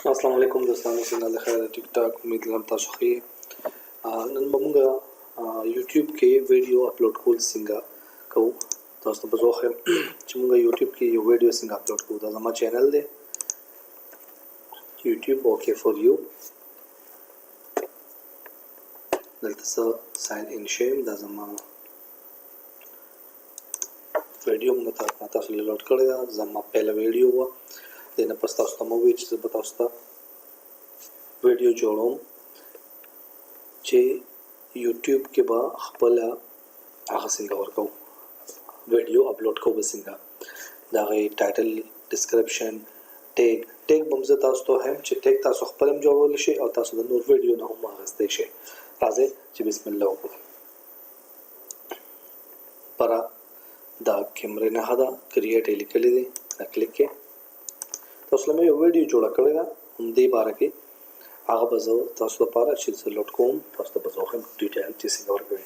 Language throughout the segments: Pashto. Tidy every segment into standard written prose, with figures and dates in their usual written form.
अस्सलाम वालेकुम दोस्तانو څنګه د خیر ټیک ټاک امید لرم تاسو ښه یې نن به موږ یوټیوب کې ویډیو اپلوډ کول څنګه کوو تاسو ته به زه وښیم چې موږ یوټیوب کې یو ویډیو څنګه اپلوډ کوو دا زما چینل دی یوټیوب اوکے فور یو دلته زه ساین ان شیم دا زما ویډیو موږ تاسو له لوډ کړی دا زما پهله ویډیو وه دنه پس تاسو ته مو وی چې زه به تاسو ته ویډیو جوړوم چې یوټیوب کې به خپل هغه څنګه ورکوم ویډیو اپلوډ کوو څنګه دا غي ټایټل ډسکرپشن ټیګ به زه تاسو ته هم چې ټیګ تاسو خپل هم جوړول شي او تاسو د نور ویډیو نه هم اخیستی شئ راځئ چې بسم الله وکړو پر دا کیمرې نه دا کریټ لیکلې دي دا کلیک کې تاسو لمه یو ویډیو جوړ کړی دا هم دې باره کې هغه به زه تاسو لپاره چې سلوټ کوم تاسو ته به زه هم ډیټیل چې څنګه ورکوي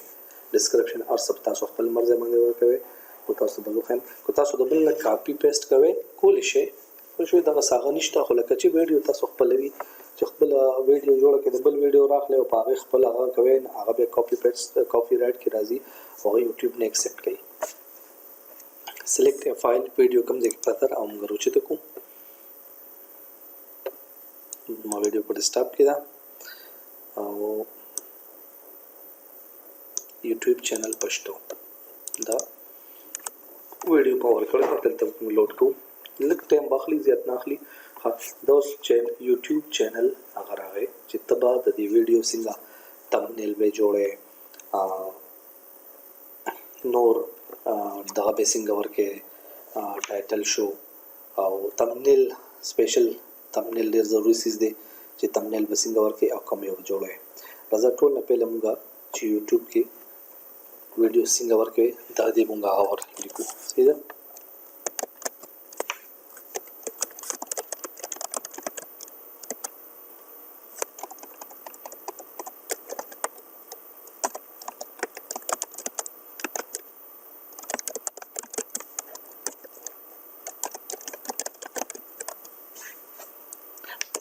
ډسکرپشن ار سب تاسو خپل مرزه باندې ورکوي او تاسو به زه هم کو تاسو د بل نه کاپی پیسټ کوي کول شي خو شوي دا ساغه نشته خو لکه چې ویډیو تاسو خپل وی چې خپل ویډیو جوړ کړئ د بل ویډیو راخلې او هغه خپل هغه کوي هغه به کاپی پیسټ کاپی رائټ کې راځي او یوټیوب نه ایکسپټ کوي select a file video کوم ځای کې پاتر او موږ روچته کوم ما ویډیو په ډیسکټاپ کې دا او یوټیوب چینل پښتو دا ویډیو پاور کړل دلته لوډ کوم لږ ټایم واخلي زیات نه اخلي دا یوټیوب چینل هغه راغی چې تبا د دې ویډیو څنګه تمبنیل به جوړه نور دغه به څنګه ورکه ټایټل شو او تمبنیل سپیشل تمبنیل ډیر ضروري سیس دی چې تمبنیل به څنګه ورکه او کوم یو جوړه راځه ټول نه پهله موږ چې یوټیوب کې ویډیو څنګه ورکه دا دې موږ اور لیکو صحیح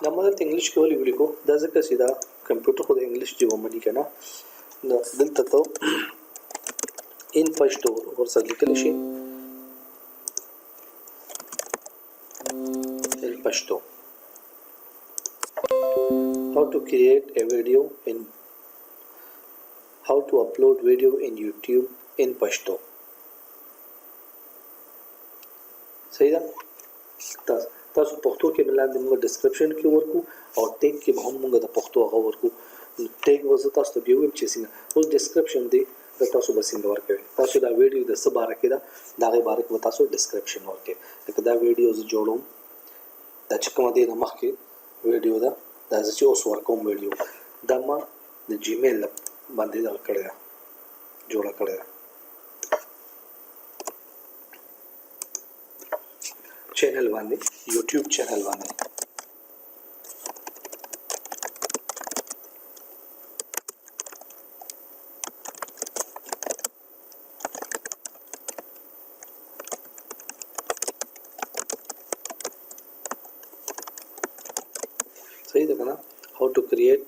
دا مدد انګلیش کې ولې ولیکو دا ځکه چې دا کمپیوټر خو د انګلیش ژبه باندې کنه دلته ته ان پښتو ورسره لیکل شي ان پښتو how to create a video in how to upload video in YouTube in Pashto صحیح ده تاسو پښتو کې ملاندې موږ ډسکرپشن کې ورکو او ټیګ کې هم موږ د پښتو هغه ورکو ټیګ وزه تاسو ته به ویم چې څنګه اوس ډسکرپشن دی د تاسو به څنګه ورکوي تاسو دا ویډیو د څه باره کې دا غي باره کې تاسو ډسکرپشن ورکوي لکه دا ویډیو ز جوړوم دا چې کوم دی د مخ کې ویډیو دا چې اوس ورکوم ویډیو دا ما د جیمیل باندې دا کړی جوړ کړی channel बांधे YouTube channel बांधे सही देखा ना how to create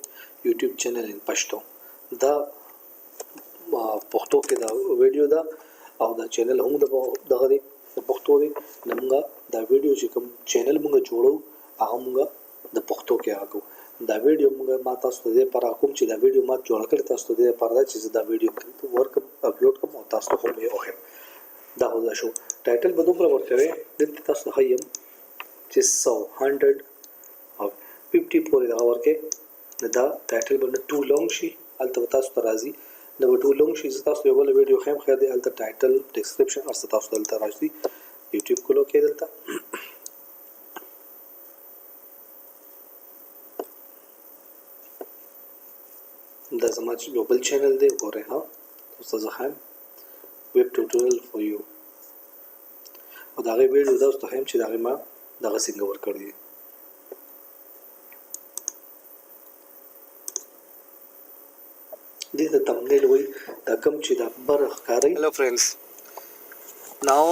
YouTube channel in Pashto दा पख्तो के दा वीडियो दा او دا channel هم دغه دی د پښتو دی نمګه دا ویډیو چې کوم چینل موږ جوړو هغه موږ د پښتو کې راکو دا ویډیو موږ ما تاسو ته پر کوم چې دا ویډیو ما جوړ کړ تاسو ته پر دا چې دا ویډیو ورک اپلوډ کوم او تاسو ته مې اوه دا هو شو ټایټل به دومره ورکوي دلته تاسو هیم چې 100 او 50 پورې دا ورکه دا ټایټل باندې ټو لونګ شي البته تاسو ته راځي نو ټو لونګ شي تاسو یو بل ویډیو خیم خیر دی البته ټایټل ډسکرپشن او تاسو دلته راځي یوټیوب کولو کې دلته دا زما یو بل چینل دی ګوره ها تاسو ځخم ویب ټیوټوریال فور یو او دا غي ویډیو تاسو هم چې دا ما دغه څنګه ور کړی دې ته تمنیل وای دا کوم چې دا برخ کاری Hello friends, now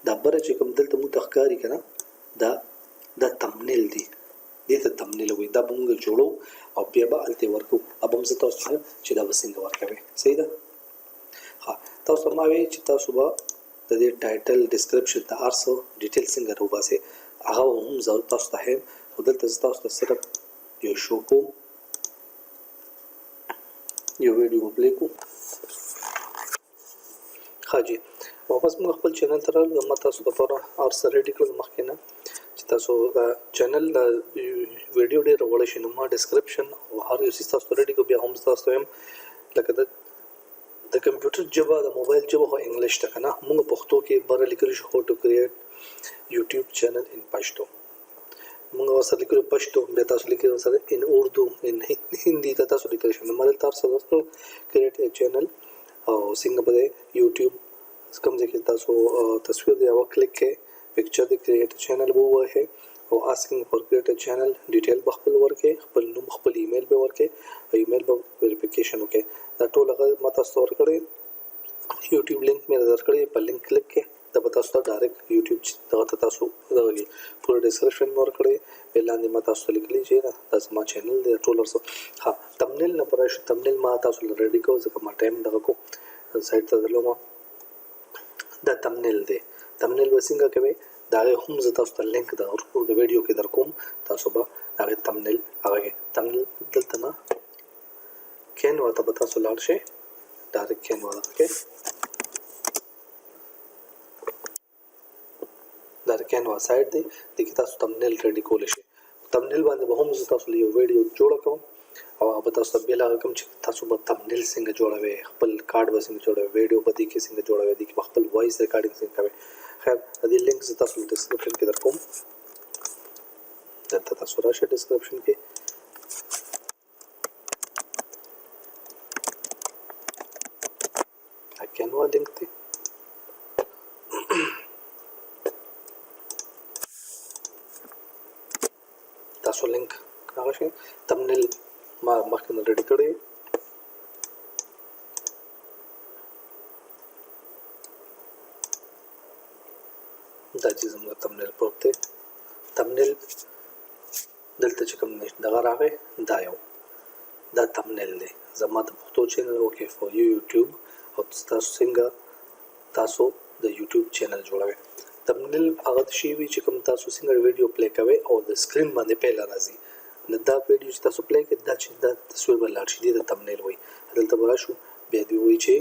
دا بره چې کوم دلته مو تخکاری کنه دا تمنیل دی دې ته تمنیل وایي دا به موږ جوړو او بیا به هلته ورکو اب هم زه تاسو ته وایم چې دا به څنګه ورکوئ صحیح ده ها تاسو ما وایي چې تاسو به د دې ټایټل ډسکرپشن ته هر څه ډیټیل څنګه راوباسئ هغه هم زه تاسو ته ښیم خو دلته زه تاسو ته صرف یو شو کوم یو ویډیو پلی کوم ها جی واپس موږ خپل چینل ته راغلو ما تاسو لپاره هر څه ریډي کړل مخکې نه چې تاسو دا چینل د ویډیو ډېر وړه شي نو ما ډسکرپشن او هر یو څه تاسو ریډي کو بیا هم تاسو ته لکه د کمپیوټر ژبه د موبایل ژبه خو انګلیش ته کنه موږ پښتو کې بره لیکل شو هاو ټو کریټ یوټیوب چینل ان پښتو موږ سره لیکلو پښتو بیا تاسو لیکل سره ان اردو ان هندي ته تاسو لیکل شو نو مله تاسو کریټ ا چینل او څنګه به یوټیوب کوم ځای کې تاسو تصویر دی او کلیک کې پکچر دی کریټ چینل وو ہے او asking for create a channel ډیټیل بخپل ورکه خپل نوم خپل ایمیل به ورکه او ایمیل به ویریفیکیشن وکړي دا ټول هغه ماته ستور کړی یوټیوب لینک مې درکړی په لینک کلیک کې دا به تاسو ته ډایرکټ یوټیوب ته تاسو دغه پوره ډسکرپشن مور کړی اعلان ما تاسو لیکلی چې دا زما چینل دی ټول ورسو ها تمنیل نه پرې شو تمنیل ما تاسو ریډي کو ځکه ما ټایم دغه کو سایت ته دلوم دا تمنیل دی تمنیل وسنګه کوي دا هم زه تاسو ته لینک د ویډیو کې درکوم تاسو به هغه تمنیل دلته نه کینوا ته به تاسو لاړ شئ ډایرکټ کینوا کې دا کینوا سایت دی د کې تاسو تمنیل ریډي کول شي تمنیل باندې به هم زه تاسو له یو ویډیو جوړ کوم او هغه به تاسو بیا کوم چې تاسو به تمنیل څنګه جوړوي خپل کارت به څنګه جوړوي ویډیو به دې کې څنګه جوړوي دې کې خپل وایس ریکارډینګ څنګه کوي خیر د دې لینک زه تاسو ډسکرپشن کې درکوم دلته تاسو راشئ ډسکرپشن کې کینوا لینک دی تاسو لینک هغه شي تمنیل ما مخکې ریډي کړی دا چې زموږ تمنیل پروت دی تمنیل دلته چې کوم دغه راغی دا یو دا تمنیل دی زما د پښتو چینل اوکې فور یو یوټیوب او تاسو څنګه تاسو د یوټیوب چینل جوړوي تمنیل هغه شی وي چې کوم تاسو څنګه ویډیو پلی کوي او د سکرین باندې پیل راځي نو دا ویډیو چې تاسو پلی کوي دا چې دا تصویر بل لاړ شي د تمنیل وي دلته به راشو بیا دی وایي چې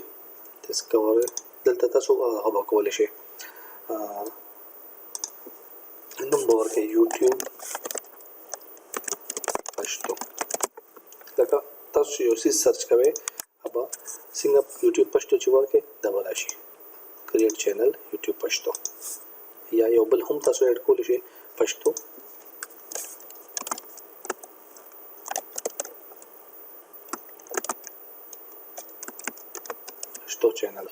ډسکور دلته تاسو هغه کولای شئ نوم به ورکړئ یوټیوب پښتو لکه تاسو یو څه سرچ کوئ ابا څنګه یوټیوب پښتو چې ورکړئ دا به راشي کریټ چینل یوټیوب پښتو یا یو بل هم تاسو اډ کولی شئ پښتو چینل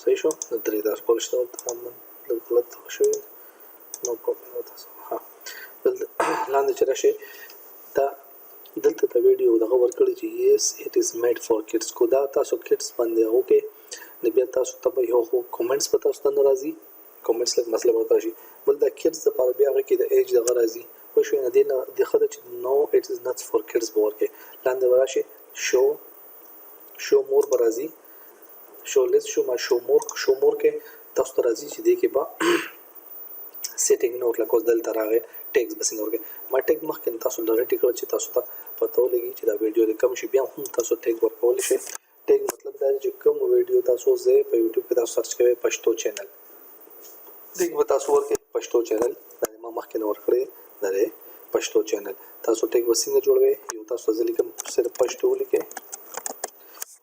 صحیح شو د درې داس پولیسو ته هم غلط شوی نو پرابلم تاسو ها لاندې چې راشي دا دلته ته ویډیو دغه ورکړی چې یس اټ از میډ فار کډز کو دا تاسو کډز باندې اوکې نو بیا تاسو ته به یو کومنټس په تاسو ته ناراضي کومنټس لکه مسله ورته شي بل دا کډز لپاره بیا هغه کې د ایج دغه راځي خو شو نه دی نه د خدای چې نو اټ از ناٹ فار کډز ورکه لاندې وراشي شو مور برازي شو لیس شو ما شو مور کې تاسو ته راځي چې دی کې با سیټینګ نوٹ لکه دلته راغی ټیکس بس نور کې ما ټیک مخکې تاسو لرټی کړ چې تاسو ته پته ولګي چې دا ویډیو د کم شي بیا هم تاسو ټیک ورکول شي ټیک مطلب دا چې کوم ویډیو تاسو زه په یوټیوب کې تاسو سرچ کوئ پښتو چینل دغه تاسو ورکه پښتو چینل دا ما مخکې نور کړی دا پښتو چینل تاسو ټیک وسینګ جوړوي یو تاسو ځلې کوم صرف پښتو لیکه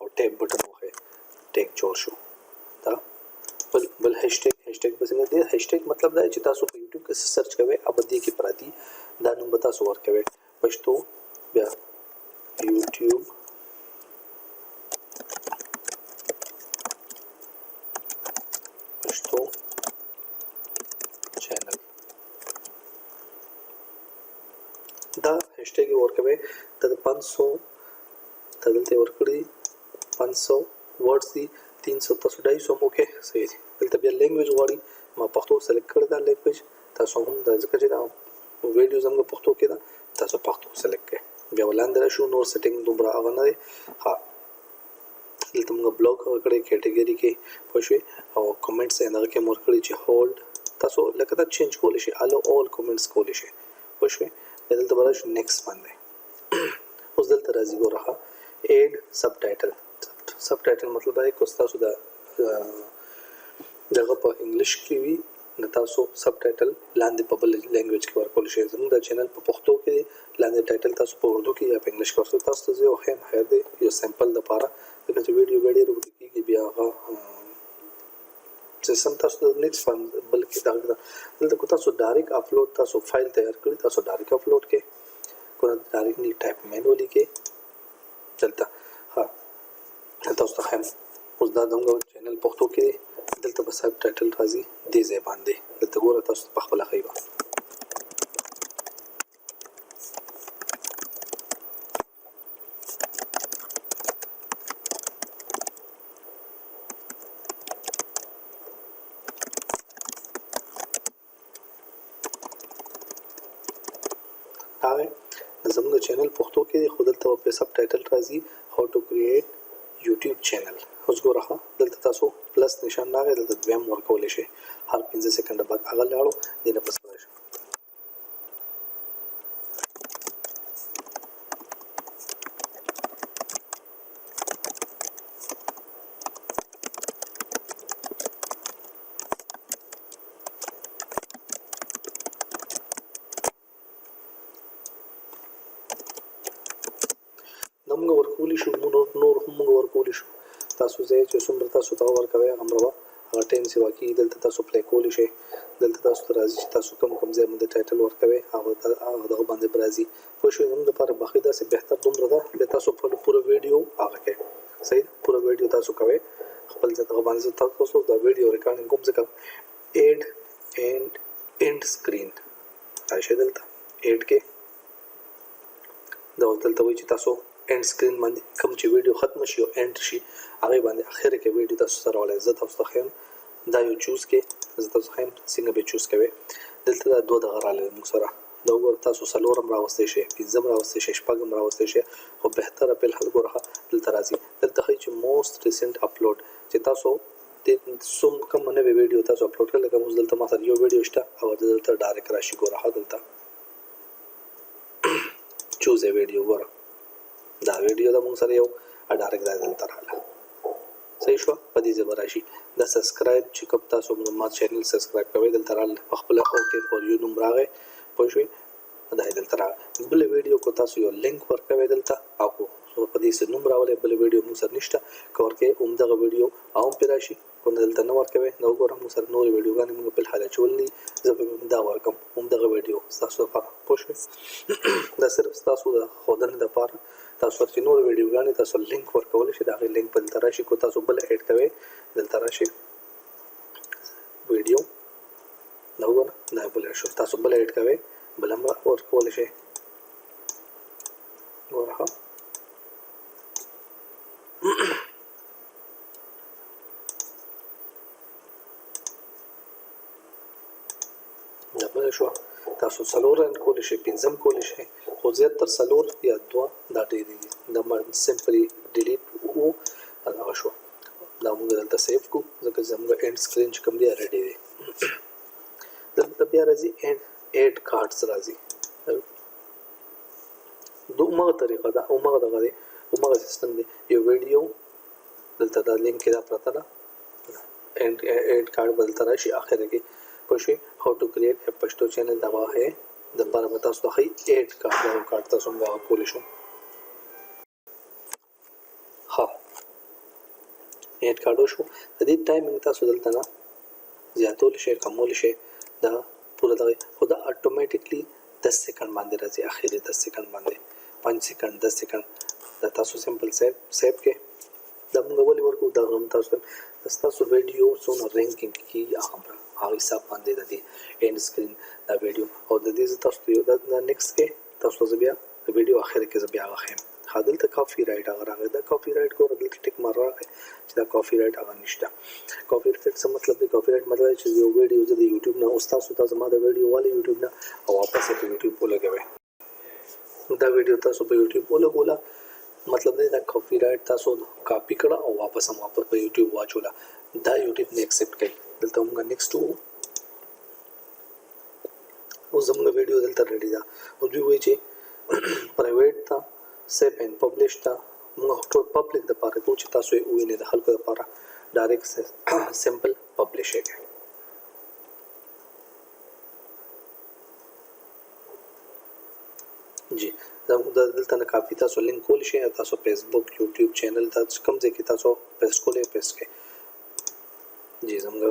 او ټیک بٹن وخه ټیک جوړ شو دا بل هاشټیګ بس نه دی هاشټیګ مطلب دا چې تاسو په یوټیوب کې سرچ کوئ ابدي کې پراتی دا نوم به تاسو ورکوي پښتو بیا یوټیوب پښتو چینل دا هاشټیګ ورکوي د 500 تدلته ورکړي 500 ورډز دي 300 تاسو 250 مو کې صحیح دی دلته بیا لینګویج غواړي ما پښتو سلیکټ کړی دا لینګویج تاسو هم د ځکه چې دا ویډیو زموږ پښتو کې ده تاسو پښتو سلیکټ کړئ بیا ولاندې راشو نور سیټینګ دومره هغه نه دی ها دلته موږ بلاک کړی کیټګوري کې پوه شوې او کمنټس یې هغه کې مور کړی چې هولډ تاسو لکه دا چینج کولی شئ الو اول کمنټس کولی شئ پوه شوې دلته به راشو نیکسټ باندې اوس دلته راځي ګوره ایډ سب ټایټل مطلب دا که تاسو د دغه په انګلیش کې وي نو تاسو سب ټایټل لاندې په بل لینګویج کې ورکول شي زموږ د چینل په پښتو کې لاندې ټایټل تاسو په اردو کې یا په انګلیش کې ورکول تاسو ته یو هم خیر دی یو سیمپل د پاره دغه چې ویډیو وروته کېږي بیا هغه سیستم تاسو د نیکسټ فن بلکې دلته کو تاسو ډایرکټ اپلوډ تاسو فایل تیار کړی تاسو ډایرکټ اپلوډ کې کو ډایرکټ نه ټایپ مینولی کې دلته ها تاسو ته هم اوس دا زموږ چینل پښتو کې دلته په سب ټایټل راځي دې ځای باندې دلته ګوره تاسو په خپل خیبه هغه زموږ چینل پښتو کې خو دلته په سب ټایټل راځي هاو ټو کریټ یوټیوب چینل اوس ګوره دلته تاسو پلس نشان راغی دلته دویم ورکولی شئ هر 15 سکنډه بعد هغه لاړو دې نه پس راشو موږ ورکولی شو نور هم موږ ورکولی شو تاسو ځای چې څومره تاسو ته ورکوي همره هغه ټایم سیوا کې دلته تاسو پلی کولی شئ دلته تاسو ته راځي چې تاسو کوم ځای باندې ټایټل ورکوي هغه دغه باندې راځي پوه شوئ زموږ لپاره باقي داسې بهتر دومره ده چې تاسو په پوره ویډیو هغه کوئ صحیح پوره ویډیو تاسو کوئ خپل ځای دغه باندې تاسو دا ویډیو ریکارډینګ کوم ځکه ایډ اینڈ اینډ سکرین راشه دلته ایډ کې دا دلته وایي چې تاسو اینډ سکرین باندې کوم چې ویډیو ختم شي او اینډ شي هغه باندې اخر کې ویډیو تاسو سره ولې زه تاسو ته خیم دا یو چوز کې زه تاسو خیم څنګه به چوز کوي دلته دا دوه دغه رااله موږ سره دا وګور تاسو سلورم راوستي شي پنځم راوستي شي شپږم راوستي شي خو بهتره په حل ګوره دلته راځي دلته خی چې موست ریسنت اپلوډ چې تاسو د سوم کوم نه ویډیو تاسو اپلوډ کړل لکه موږ دلته ما سره یو ویډیو شته او دلته ډایرکټ راشي ګوره دلته چوز ا ویډیو ګوره دا ویډیو د موږ سره یو ډایرکټ ځای دلته رااله صحیح شو په دې ځای راشي دا سبسکرایب چې کوم تاسو ما چینل سبسکرایب کوئ دلته رااله خپل اوکے فور یو نوم راغی پوه شئ دا دلته راغی بل ویډیو کو تاسو یو لینک ورکوي دلته او په دې سره نوم راولې بل ویډیو موږ سره نشته کور کې عمدغه ویډیو او پیراشي کوم دلته نو ورکوي نو ګورم موږ سره نور ویډیوګانې موږ په حاله چولني زه به دا ورکم عمدغه ویډیو تاسو لپاره پوه شئ دا صرف تاسو د خودنه لپاره تاسو چې نور ویډیوګانې تاسو لینک ورکول شي دا غي لینک په دلته راشي کو تاسو بل اډ کوئ دلته راشي ویډیو نو دا بل شو تاسو بل اډ کوئ بل هم ورکول شي ګوره دا بل شو تاسو څلور رن کولی شئ پنځم کولی شئ خو زیاتر څلور یا دوه دا ډېر دي دا سمپلی ډیلیټ وو هغه شو دا موږ دلته سیف کو ځکه زموږ اینډ سکرین چې کوم دی ریډي دی دلته بیا راځي ایډ کارډز راځي دومره طریقه دا اومغه دغه دی اومغه سیستم دی یو ویډیو دلته دا لینک کې دا پراته ده ایډ کارډ بدلته راشي اخر کې پوښي how to create a پښتو چینل دا واه د بار متا تاسو خي ایډ کارډ تاسو موږ کولی شو ها ایډ کارډ شو د دې ټایمینګ تاسو دلته نه زیاتول شي کمول شي دا پوره دا خدا اتوماتیکلی 10 سکند باندې راځي اخیری 10 سکند باندې 5 سکند 10 سکند دا تاسو سمپل سیو کې دا موږ ولې ورکو دا هم تاسو ویډیو څونه رینکینګ کې هغه حساب باندې د دې اینډ سکرین دا ویډیو او د دې تاسو یو دا نیکسټ کې تاسو بیا ویډیو اخر کې بیا واخیم دلته کاپی رائټ هغه راغی دا کاپی رائټ ګوره دلته ټیک مار راغی چې دا کاپی رائټ هغه نشته کاپی رائټ څه مطلب دی کاپی رائټ مطلب چې یو ویډیو زه د یوټیوب نه او تاسو ته زما د ویډیو والی یوټیوب نه او واپس یې په یوټیوب ولګوئ دا ویډیو تاسو په یوټیوب ولګوله مطلب دی دا کاپی رائټ تاسو کاپی کړه او واپس په یوټیوب واچوله دا یوټیوب نه ایکسپټ کوي دلته موږ نیکسټ وو اوس زموږ ویډیو دلته ریډي ده او دوی وایي چې پرایویټ ته سیف اینډ پبلش ته موږ ټول پبلک دپاره کوو چې تاسو یې ووینئ د خلکو دپاره ډایرکټ سمپل پبلش یې کړئ جی دلته نه کافي تاسو لینک کولی شئ تاسو فیسبوک یوټیوب چینل ته کوم ځای کې تاسو پیسټ کولی پیسټ کړئ جی زموږ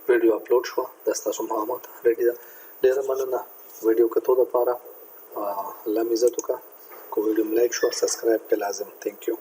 ویډیو اپلوډ شوه دا ستاسو معلومات ریډي ده ډېره مننه ویډیو کتو دپاره الله مې عزت وکړه کو ویډیو مې لایک شوه سبسکرایب کړئ لازم تھینک یو